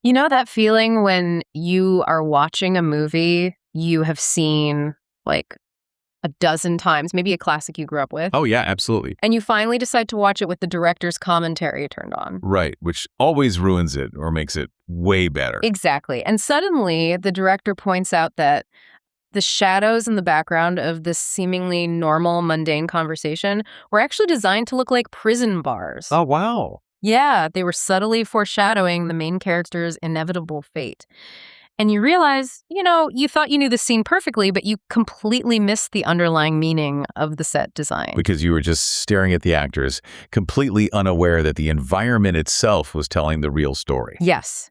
You know that feeling when you are watching a movie you have seen like a dozen times, maybe a classic you grew up with, Oh, yeah, absolutely. and you finally decide to watch it with the director's commentary turned on? Right, which always ruins it or makes it way better. Exactly. And suddenly the director points out that the shadows in the background of this seemingly normal, mundane conversation were actually designed to look like prison bars. Oh, wow. Yeah, they were subtly foreshadowing the main character's inevitable fate. And you realize, you thought you knew the scene perfectly, but you completely missed the underlying meaning of the set design. Because you were just staring at the actors, completely unaware that the environment itself was telling the real story. Yes.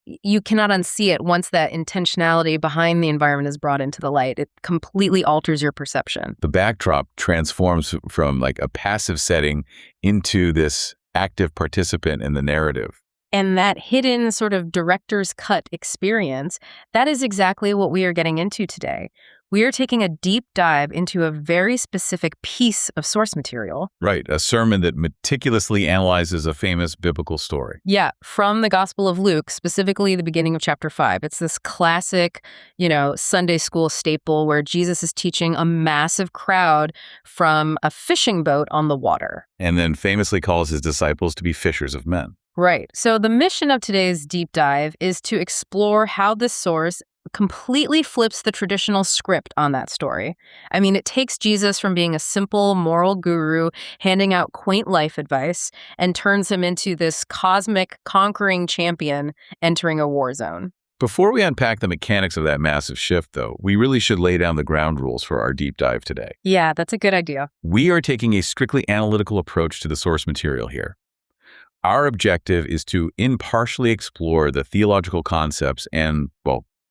You cannot unsee it once that intentionality behind the environment is brought into the light. It completely alters your perception. The backdrop transforms from like a passive setting into this active participant in the narrative. And that hidden sort of director's cut experience, that is exactly what we are getting into today. We are taking a deep dive into a very specific piece of source material. Right, a sermon that meticulously analyzes a famous biblical story. Yeah, from the Gospel of Luke, specifically the beginning of chapter 5. It's this classic, Sunday school staple where Jesus is teaching a massive crowd from a fishing boat on the water. And then famously calls his disciples to be fishers of men. Right. So the mission of today's deep dive is to explore how this source completely flips the traditional script on that story. I mean, it takes Jesus from being a simple moral guru handing out quaint life advice and turns him into this cosmic conquering champion entering a war zone. Before we unpack the mechanics of that massive shift, though, we really should lay down the ground rules for our deep dive today. Yeah, that's a good idea. We are taking a strictly analytical approach to the source material here. Our objective is to impartially explore the theological concepts and,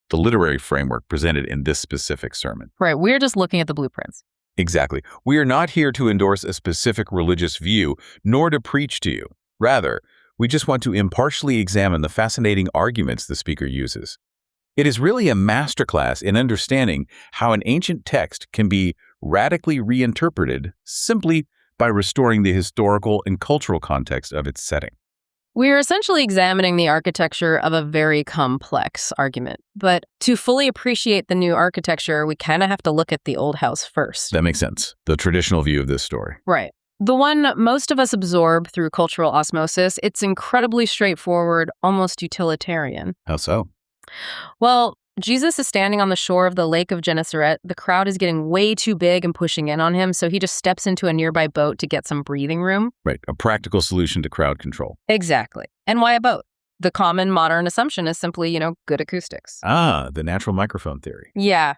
the literary framework presented in this specific sermon. Right, we're just looking at the blueprints. Exactly. We are not here to endorse a specific religious view, nor to preach to you. Rather, we just want to impartially examine the fascinating arguments the speaker uses. It is really a masterclass in understanding how an ancient text can be radically reinterpreted simply by restoring the historical and cultural context of its setting. We're essentially examining the architecture of a very complex argument. But to fully appreciate the new architecture, we kind of have to look at the old house first. That makes sense. The traditional view of this story. Right. The one most of us absorb through cultural osmosis, it's incredibly straightforward, almost utilitarian. How so? Well, Jesus is standing on the shore of the Lake of Gennesaret. The crowd is getting way too big and pushing in on him, so he just steps into a nearby boat to get some breathing room. Right, a practical solution to crowd control. Exactly. And why a boat? The common modern assumption is simply, good acoustics. Ah, the natural microphone theory. Yeah.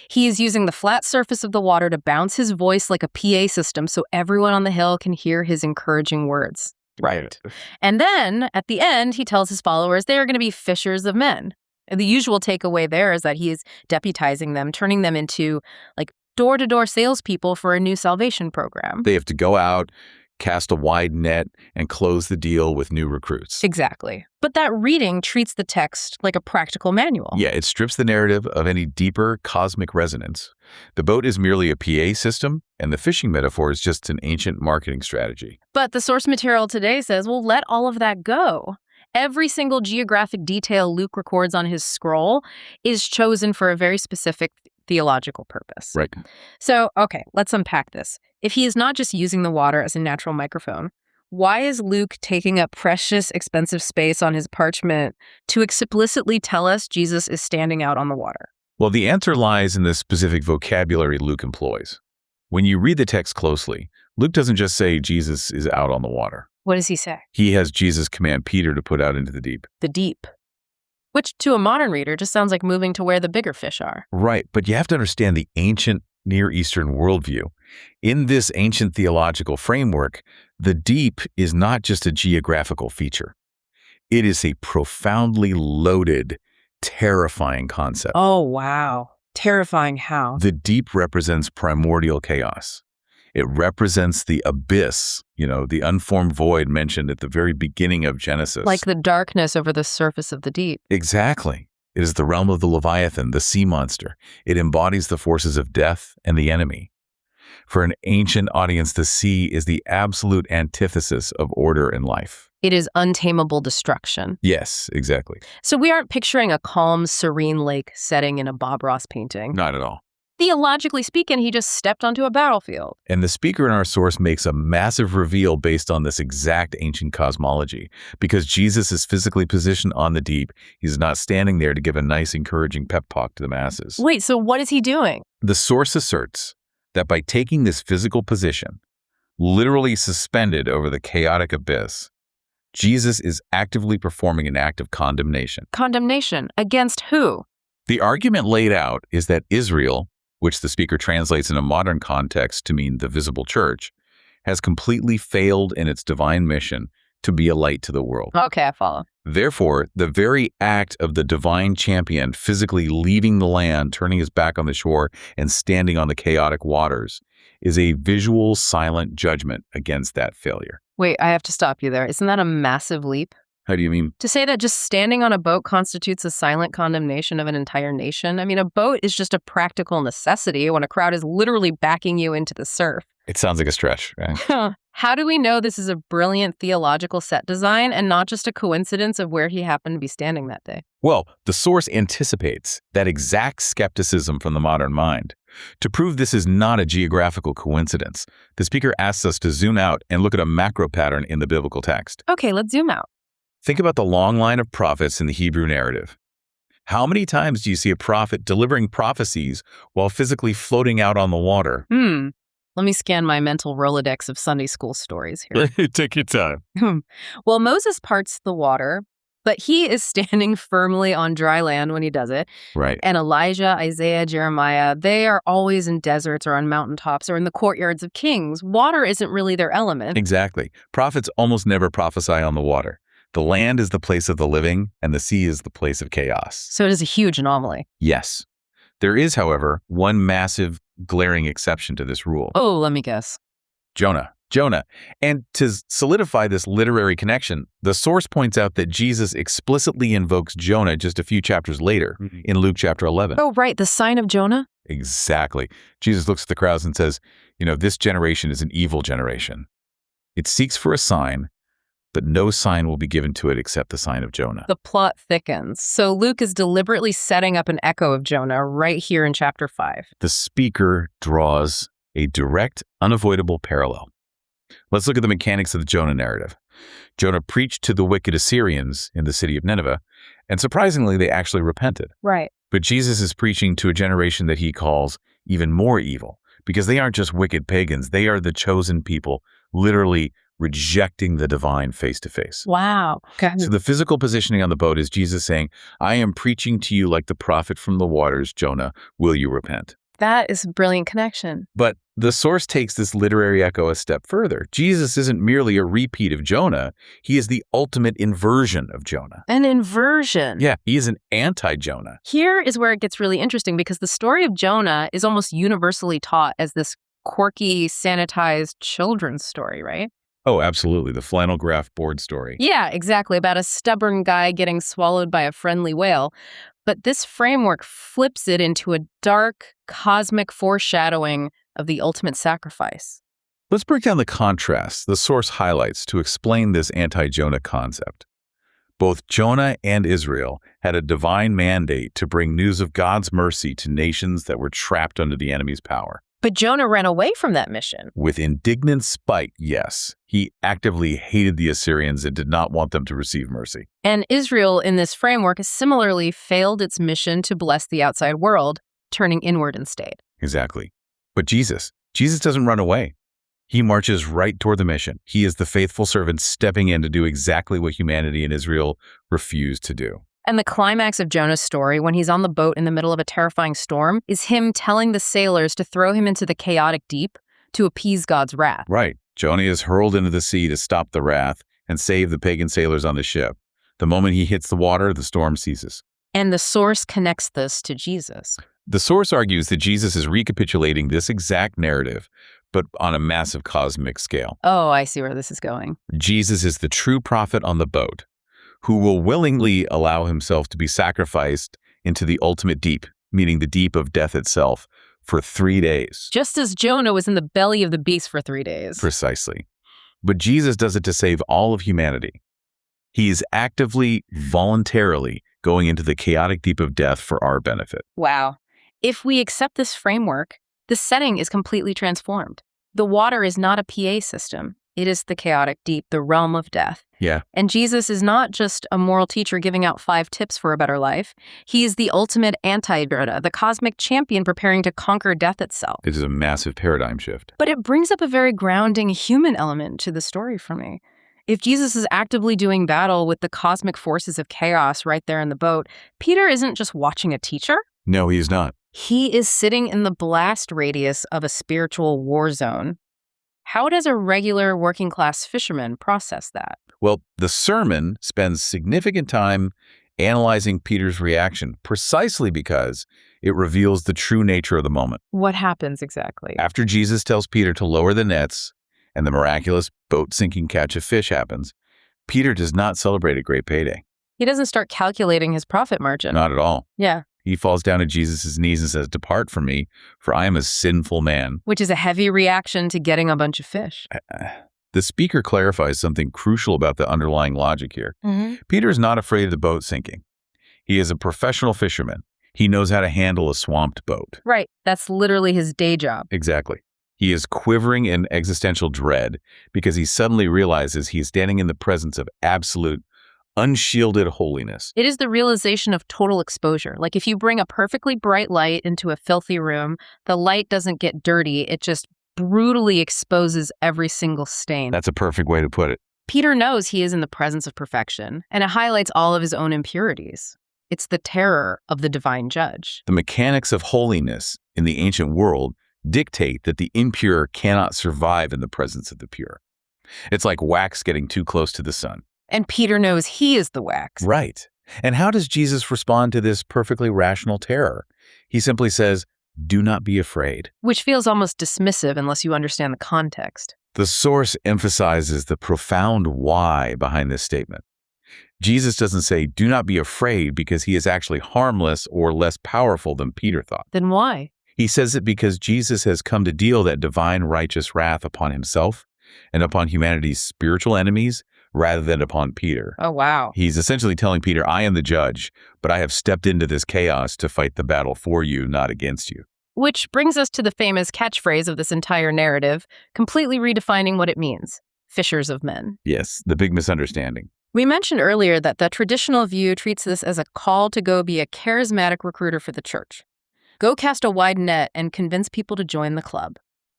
He is using the flat surface of the water to bounce his voice like a PA system so everyone on the hill can hear his encouraging words. Right. And then, at the end, he tells his followers they are going to be fishers of men. The usual takeaway there is that he is deputizing them, turning them into, door-to-door salespeople for a new salvation program. They have to go out, cast a wide net, and close the deal with new recruits. Exactly. But that reading treats the text like a practical manual. Yeah, it strips the narrative of any deeper cosmic resonance. The boat is merely a PA system, and the fishing metaphor is just an ancient marketing strategy. But the source material today says, well, let all of that go. Every single geographic detail Luke records on his scroll is chosen for a very specific theological purpose. Right. So, okay, let's unpack this. If he is not just using the water as a natural microphone, why is Luke taking up precious, expensive space on his parchment to explicitly tell us Jesus is standing out on the water? Well, the answer lies in the specific vocabulary Luke employs. When you read the text closely, Luke doesn't just say Jesus is out on the water. What does he say? He has Jesus command Peter to put out into the deep. The deep. Which, to a modern reader, just sounds like moving to where the bigger fish are. Right, but you have to understand the ancient Near Eastern worldview. In this ancient theological framework, the deep is not just a geographical feature. It is a profoundly loaded, terrifying concept. Oh, wow. Terrifying how? The deep represents primordial chaos. It represents the abyss, the unformed void mentioned at the very beginning of Genesis. Like the darkness over the surface of the deep. Exactly. It is the realm of the Leviathan, the sea monster. It embodies the forces of death and the enemy. For an ancient audience, the sea is the absolute antithesis of order in life. It is untamable destruction. Yes, exactly. So we aren't picturing a calm, serene lake setting in a Bob Ross painting. Not at all. Theologically speaking, he just stepped onto a battlefield. And the speaker in our source makes a massive reveal based on this exact ancient cosmology. Because Jesus is physically positioned on the deep, he's not standing there to give a nice, encouraging pep talk to the masses. Wait, so what is he doing? The source asserts that by taking this physical position, literally suspended over the chaotic abyss, Jesus is actively performing an act of condemnation. Condemnation against who? The argument laid out is that Israel, which the speaker translates in a modern context to mean the visible church, has completely failed in its divine mission to be a light to the world. Okay, I follow. Therefore, the very act of the divine champion physically leaving the land, turning his back on the shore, and standing on the chaotic waters is a visual, silent judgment against that failure. Wait, I have to stop you there. Isn't that a massive leap? How do you mean? To say that just standing on a boat constitutes a silent condemnation of an entire nation? I mean, a boat is just a practical necessity when a crowd is literally backing you into the surf. It sounds like a stretch, right? How do we know this is a brilliant theological set design and not just a coincidence of where he happened to be standing that day? Well, the source anticipates that exact skepticism from the modern mind. To prove this is not a geographical coincidence, the speaker asks us to zoom out and look at a macro pattern in the biblical text. Okay, let's zoom out. Think about the long line of prophets in the Hebrew narrative. How many times do you see a prophet delivering prophecies while physically floating out on the water? Let me scan my mental Rolodex of Sunday school stories here. Take your time. Well, Moses parts the water, but he is standing firmly on dry land when he does it. Right. And Elijah, Isaiah, Jeremiah, they are always in deserts or on mountaintops or in the courtyards of kings. Water isn't really their element. Exactly. Prophets almost never prophesy on the water. The land is the place of the living, and the sea is the place of chaos. So it is a huge anomaly. Yes. There is, however, one massive, glaring exception to this rule. Oh, let me guess. Jonah. And to solidify this literary connection, the source points out that Jesus explicitly invokes Jonah just a few chapters later in Luke chapter 11. Oh, right. The sign of Jonah? Exactly. Jesus looks at the crowds and says, this generation is an evil generation. It seeks for a sign, but no sign will be given to it except the sign of Jonah. The plot thickens. So Luke is deliberately setting up an echo of Jonah right here in chapter 5. The speaker draws a direct, unavoidable parallel. Let's look at the mechanics of the Jonah narrative. Jonah preached to the wicked Assyrians in the city of Nineveh, and surprisingly, they actually repented. Right. But Jesus is preaching to a generation that he calls even more evil, because they aren't just wicked pagans, they are the chosen people, literally rejecting the divine face to face. Wow. Okay. So the physical positioning on the boat is Jesus saying, I am preaching to you like the prophet from the waters, Jonah, will you repent? That is a brilliant connection. But the source takes this literary echo a step further. Jesus isn't merely a repeat of Jonah. He is the ultimate inversion of Jonah. An inversion. Yeah, he is an anti-Jonah. Here is where it gets really interesting because the story of Jonah is almost universally taught as this quirky, sanitized children's story, right? Oh, absolutely. The flannel graph board story. Yeah, exactly. About a stubborn guy getting swallowed by a friendly whale. But this framework flips it into a dark, cosmic foreshadowing of the ultimate sacrifice. Let's break down the contrasts the source highlights to explain this anti-Jonah concept. Both Jonah and Israel had a divine mandate to bring news of God's mercy to nations that were trapped under the enemy's power. But Jonah ran away from that mission. With indignant spite, yes. He actively hated the Assyrians and did not want them to receive mercy. And Israel, in this framework, has similarly failed its mission to bless the outside world, turning inward instead. Exactly. But Jesus doesn't run away. He marches right toward the mission. He is the faithful servant stepping in to do exactly what humanity and Israel refused to do. And the climax of Jonah's story, when he's on the boat in the middle of a terrifying storm, is him telling the sailors to throw him into the chaotic deep to appease God's wrath. Right. Jonah is hurled into the sea to stop the wrath and save the pagan sailors on the ship. The moment he hits the water, the storm ceases. And the source connects this to Jesus. The source argues that Jesus is recapitulating this exact narrative, but on a massive cosmic scale. Oh, I see where this is going. Jesus is the true prophet on the boat, who will willingly allow himself to be sacrificed into the ultimate deep, meaning the deep of death itself, for 3 days. Just as Jonah was in the belly of the beast for 3 days. Precisely. But Jesus does it to save all of humanity. He is actively, voluntarily going into the chaotic deep of death for our benefit. Wow. If we accept this framework, the setting is completely transformed. The water is not a PA system. It is the chaotic deep, the realm of death. Yeah. And Jesus is not just a moral teacher giving out 5 tips for a better life. He is the ultimate anti-Jonah, the cosmic champion preparing to conquer death itself. It is a massive paradigm shift. But it brings up a very grounding human element to the story for me. If Jesus is actively doing battle with the cosmic forces of chaos right there in the boat, Peter isn't just watching a teacher. No, he is not. He is sitting in the blast radius of a spiritual war zone. How does a regular working-class fisherman process that? Well, the sermon spends significant time analyzing Peter's reaction precisely because it reveals the true nature of the moment. What happens exactly? After Jesus tells Peter to lower the nets and the miraculous boat-sinking catch of fish happens, Peter does not celebrate a great payday. He doesn't start calculating his profit margin. Not at all. Yeah. He falls down at Jesus' knees and says, "Depart from me, for I am a sinful man." Which is a heavy reaction to getting a bunch of fish. The speaker clarifies something crucial about the underlying logic here. Peter is not afraid of the boat sinking. He is a professional fisherman. He knows how to handle a swamped boat. Right. That's literally his day job. Exactly. He is quivering in existential dread because he suddenly realizes he is standing in the presence of absolute, unshielded holiness. It is the realization of total exposure. Like if you bring a perfectly bright light into a filthy room, the light doesn't get dirty. It just brutally exposes every single stain. That's a perfect way to put it. Peter knows he is in the presence of perfection, and it highlights all of his own impurities. It's the terror of the divine judge. The mechanics of holiness in the ancient world dictate that the impure cannot survive in the presence of the pure. It's like wax getting too close to the sun. And Peter knows he is the wax. Right. And how does Jesus respond to this perfectly rational terror? He simply says, "Do not be afraid." Which feels almost dismissive unless you understand the context. The source emphasizes the profound why behind this statement. Jesus doesn't say, "Do not be afraid," because he is actually harmless or less powerful than Peter thought. Then why? He says it because Jesus has come to deal that divine righteous wrath upon himself and upon humanity's spiritual enemies rather than upon Peter. Oh, wow. He's essentially telling Peter, "I am the judge, but I have stepped into this chaos to fight the battle for you, not against you." Which brings us to the famous catchphrase of this entire narrative, completely redefining what it means. Fishers of men. Yes, the big misunderstanding. We mentioned earlier that the traditional view treats this as a call to go be a charismatic recruiter for the church. Go cast a wide net and convince people to join the club.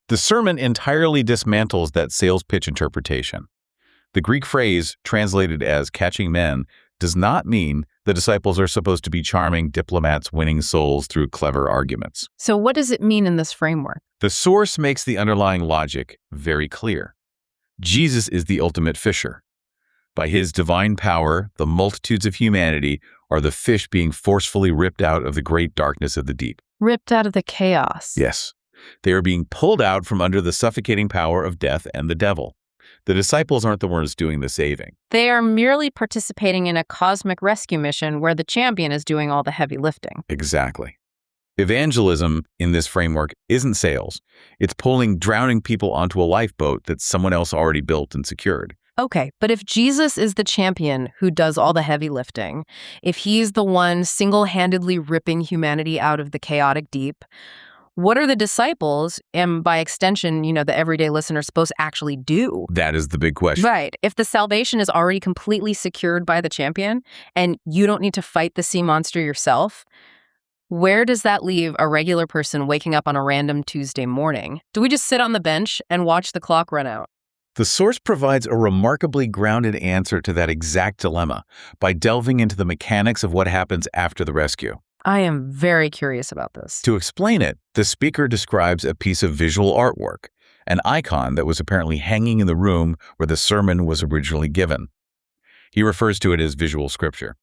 The sermon entirely dismantles that sales pitch interpretation. The Greek phrase, translated as catching men, does not mean the disciples are supposed to be charming diplomats winning souls through clever arguments. So what does it mean in this framework? The source makes the underlying logic very clear. Jesus is the ultimate fisher. By his divine power, the multitudes of humanity are the fish being forcefully ripped out of the great darkness of the deep. Ripped out of the chaos. Yes. They are being pulled out from under the suffocating power of death and the devil. The disciples aren't the ones doing the saving. They are merely participating in a cosmic rescue mission where the champion is doing all the heavy lifting. Exactly. Evangelism in this framework isn't sales. It's pulling drowning people onto a lifeboat that someone else already built and secured. Okay, but if Jesus is the champion who does all the heavy lifting, if he's the one single-handedly ripping humanity out of the chaotic deep, what are the disciples, and by extension, the everyday listener, supposed to actually do? That is the big question. Right. If the salvation is already completely secured by the champion, and you don't need to fight the sea monster yourself, where does that leave a regular person waking up on a random Tuesday morning? Do we just sit on the bench and watch the clock run out? The source provides a remarkably grounded answer to that exact dilemma by delving into the mechanics of what happens after the rescue. I am very curious about this. To explain it, the speaker describes a piece of visual artwork, an icon that was apparently hanging in the room where the sermon was originally given. He refers to it as visual scripture.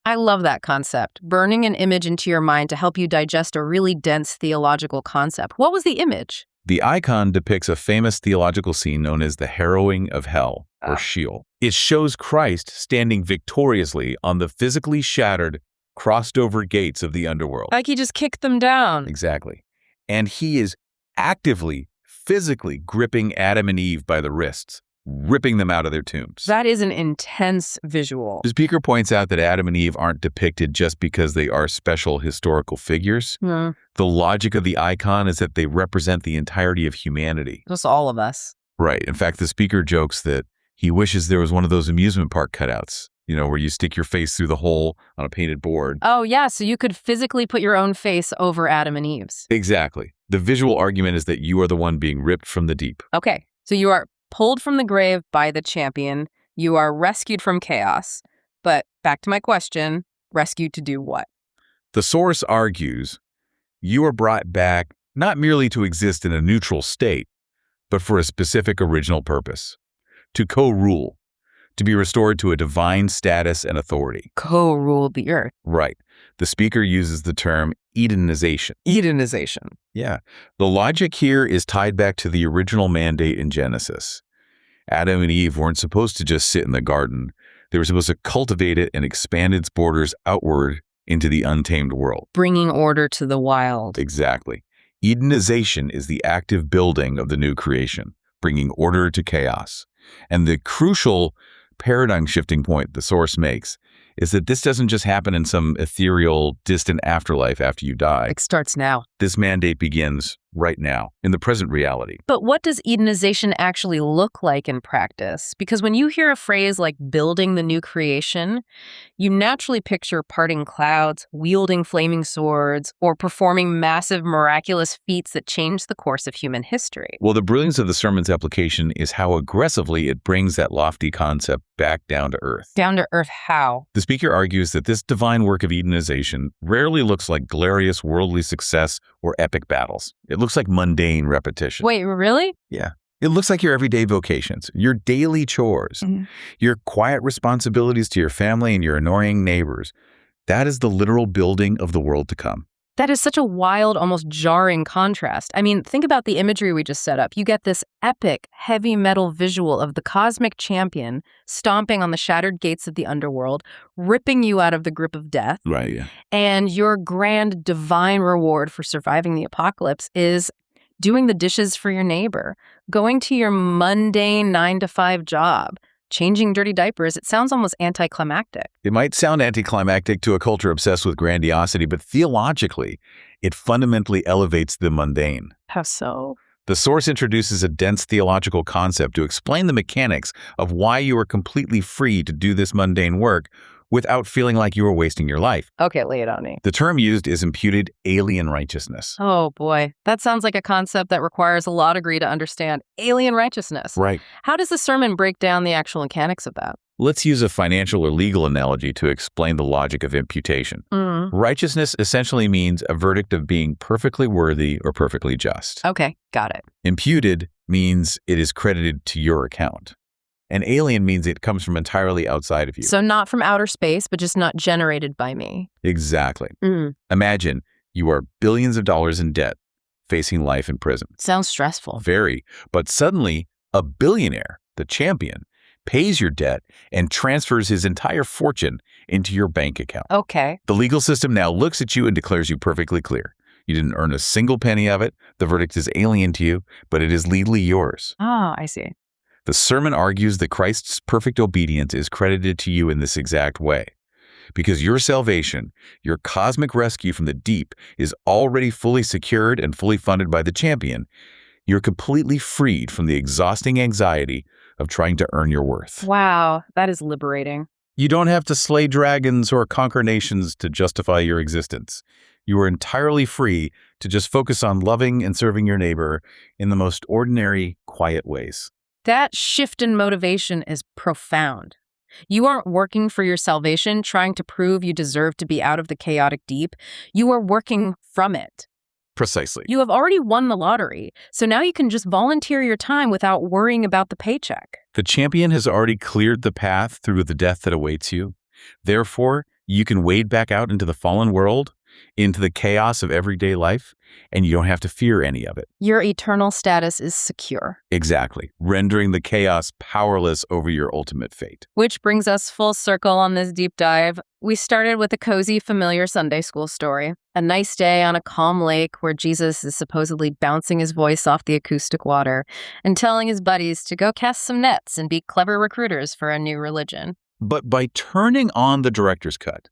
I love that concept, burning an image into your mind to help you digest a really dense theological concept. What was the image? The icon depicts a famous theological scene known as the harrowing of hell, or Sheol. It shows Christ standing victoriously on the physically shattered, crossed-over gates of the underworld. Like he just kicked them down. Exactly. And he is actively, physically gripping Adam and Eve by the wrists, ripping them out of their tombs. That is an intense visual. The speaker points out that Adam and Eve aren't depicted just because they are special historical figures. Hmm. The logic of the icon is that they represent the entirety of humanity. Just all of us. Right. In fact, the speaker jokes that he wishes there was one of those amusement park cutouts, where you stick your face through the hole on a painted board. Oh, yeah, so you could physically put your own face over Adam and Eve's. Exactly. The visual argument is that you are the one being ripped from the deep. Okay, so you are pulled from the grave by the champion. You are rescued from chaos. But back to my question, rescued to do what? The source argues you are brought back not merely to exist in a neutral state, but for a specific original purpose, to co-rule, to be restored to a divine status and authority. Co-rule the earth. Right. The speaker uses the term Edenization. Edenization. Yeah. The logic here is tied back to the original mandate in Genesis. Adam and Eve weren't supposed to just sit in the garden. They were supposed to cultivate it and expand its borders outward into the untamed world. Bringing order to the wild. Exactly. Edenization is the active building of the new creation, bringing order to chaos. And the crucial paradigm-shifting point the source makes is that this doesn't just happen in some ethereal, distant afterlife after you die. It starts now. This mandate begins right now, in the present reality. But what does Edenization actually look like in practice? Because when you hear a phrase like building the new creation, you naturally picture parting clouds, wielding flaming swords, or performing massive, miraculous feats that change the course of human history. Well, the brilliance of the sermon's application is how aggressively it brings that lofty concept back down to earth. Down to earth how? The speaker argues that this divine work of Edenization rarely looks like glorious worldly success or epic battles. It looks like mundane repetition. Wait, really? Yeah. It looks like your everyday vocations, your daily chores, your quiet responsibilities to your family and your annoying neighbors. That is the literal building of the world to come. That is such a wild, almost jarring contrast. I mean, think about the imagery we just set up. You get this epic, heavy metal visual of the cosmic champion stomping on the shattered gates of the underworld, ripping you out of the grip of death. Right, yeah. And your grand divine reward for surviving the apocalypse is doing the dishes for your neighbor, going to your mundane 9-to-5 job, changing dirty diapers. It sounds almost anticlimactic. It might sound anticlimactic to a culture obsessed with grandiosity, but theologically, it fundamentally elevates the mundane. How so? The source introduces a dense theological concept to explain the mechanics of why you are completely free to do this mundane work without feeling like you are wasting your life. Okay, lay it on me. The term used is imputed alien righteousness. Oh boy, that sounds like a concept that requires a law degree to understand. Alien righteousness. Right. How does the sermon break down the actual mechanics of that? Let's use a financial or legal analogy to explain the logic of imputation. Righteousness essentially means a verdict of being perfectly worthy or perfectly just. Okay, got it. Imputed means it is credited to your account. And alien means it comes from entirely outside of you. So not from outer space, but just not generated by me. Exactly. Imagine you are billions of dollars in debt, facing life in prison. Sounds stressful. Very. But suddenly, a billionaire, the champion, pays your debt and transfers his entire fortune into your bank account. Okay. The legal system now looks at you and declares you perfectly clear. You didn't earn a single penny of it. The verdict is alien to you, but it is legally yours. Ah, I see. The sermon argues that Christ's perfect obedience is credited to you in this exact way. Because your salvation, your cosmic rescue from the deep, is already fully secured and fully funded by the champion, you're completely freed from the exhausting anxiety of trying to earn your worth. Wow, that is liberating. You don't have to slay dragons or conquer nations to justify your existence. You are entirely free to just focus on loving and serving your neighbor in the most ordinary, quiet ways. That shift in motivation is profound. You aren't working for your salvation, trying to prove you deserve to be out of the chaotic deep. You are working from it. Precisely. You have already won the lottery, so now you can just volunteer your time without worrying about the paycheck. The champion has already cleared the path through the death that awaits you. Therefore, you can wade back out into the fallen world into the chaos of everyday life, and you don't have to fear any of it. Your eternal status is secure. Exactly, rendering the chaos powerless over your ultimate fate. Which brings us full circle on this deep dive. We started with a cozy, familiar Sunday school story. A nice day on a calm lake where Jesus is supposedly bouncing his voice off the acoustic water and telling his buddies to go cast some nets and be clever recruiters for a new religion. But by turning on the director's cut,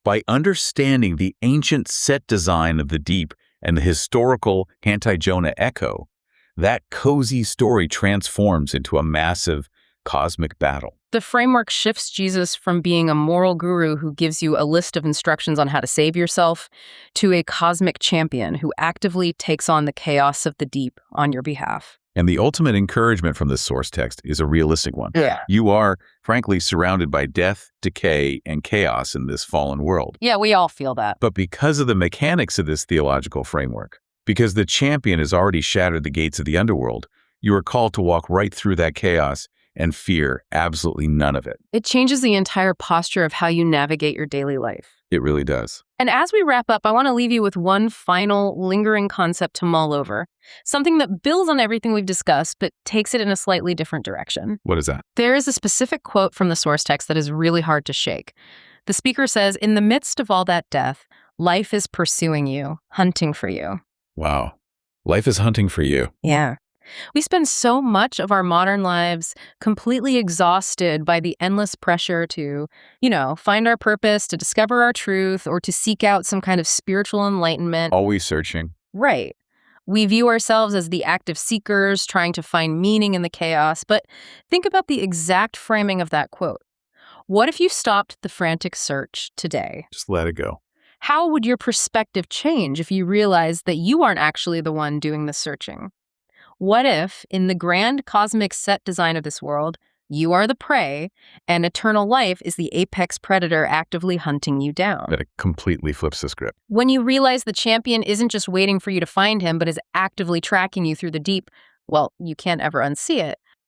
by understanding the ancient set design of the deep and the historical anti-Jonah echo, that cozy story transforms into a massive cosmic battle. The framework shifts Jesus from being a moral guru who gives you a list of instructions on how to save yourself to a cosmic champion who actively takes on the chaos of the deep on your behalf. And the ultimate encouragement from this source text is a realistic one. Yeah. You are, frankly, surrounded by death, decay, and chaos in this fallen world. Yeah, we all feel that. But because of the mechanics of this theological framework, because the champion has already shattered the gates of the underworld, you are called to walk right through that chaos and fear absolutely none of it. It changes the entire posture of how you navigate your daily life. It really does. And as we wrap up, I want to leave you with one final lingering concept to mull over, something that builds on everything we've discussed, but takes it in a slightly different direction. What is that? There is a specific quote from the source text that is really hard to shake. The speaker says, "In the midst of all that death, life is pursuing you, hunting for you." Wow. Life is hunting for you. Yeah. We spend so much of our modern lives completely exhausted by the endless pressure to, find our purpose, to discover our truth, or to seek out some kind of spiritual enlightenment. Always searching. Right. We view ourselves as the active seekers trying to find meaning in the chaos, but think about the exact framing of that quote. What if you stopped the frantic search today? Just let it go. How would your perspective change if you realized that you aren't actually the one doing the searching? What if, in the grand cosmic set design of this world, you are the prey, and eternal life is the apex predator actively hunting you down? That it completely flips the script. When you realize the champion isn't just waiting for you to find him, but is actively tracking you through the deep, well, you can't ever unsee it.